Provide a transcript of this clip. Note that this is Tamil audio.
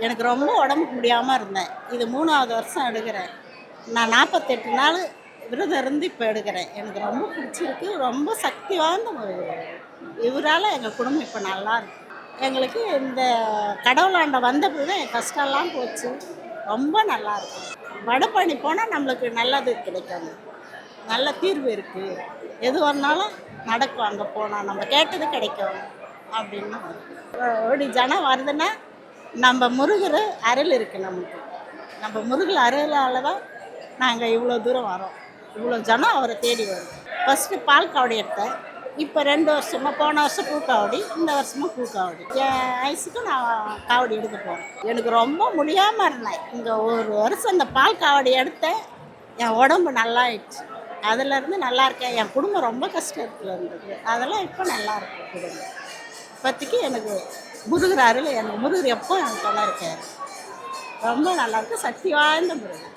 எனக்கு ரொம்ப உடம்புக்கு முடியாமல் இருந்தேன். இது 3வது வருஷம் எடுக்கிறேன். நான் 48 நாள் விரதம் இருந்து இப்போ எடுக்கிறேன். எனக்கு ரொம்ப பிடிச்சிருக்கு. ரொம்ப சக்தி வாய்ந்த இவரால் எங்கள் குடும்பம் இப்போ நல்லா இருக்கு. எங்களுக்கு இந்த கடவுளாண்ட வந்த பிறகு என் கஷ்டம்லாம் போச்சு. ரொம்ப நல்லா இருக்கு. வடபழனி போனால் நம்மளுக்கு நல்லது கிடைக்கும். நல்ல தீர்வு இருக்குது. எது வந்தாலும் நடக்கும். அங்கே போனால் நம்ம கேட்டது கிடைக்கும் அப்படின்னா ஓடி ஜனம் வருதுன்னா நம்ம முருகர் அருள் இருக்குது நமக்கு. நம்ம முருகர் அருளால் தான் நாங்கள் இவ்வளோ தூரம் வரோம். இவ்வளோ ஜனம் அவரை தேடி வரும். ஃபஸ்ட்டு பால் காவடி எடுத்தேன். இப்போ 2 வருஷமாக, போன வருஷம் பூக்காவடி, இந்த வருஷமாக பூக்காவடி. என் வயசுக்கு நான் காவடி எடுக்க போகிறேன். எனக்கு ரொம்ப முடியாமல் இருந்தேன். இங்கே ஒரு வருஷம் இந்த பால் காவடி எடுத்தேன். என் உடம்பு நல்லா ஆயிடுச்சு. அதிலேருந்து நல்லா இருக்கேன். என் குடும்பம் ரொம்ப கஷ்டத்தில் இருந்தது. அதெல்லாம் இப்போ நல்லா இருக்கு குடும்பம். இப்போதைக்கு எனக்கு முருகர் அருள், எனக்கு முருகர் எப்போ எனக்கு நல்லா இருக்கார். ரொம்ப நல்லாயிருக்கு. சக்தி வாய்ந்த முருகர்.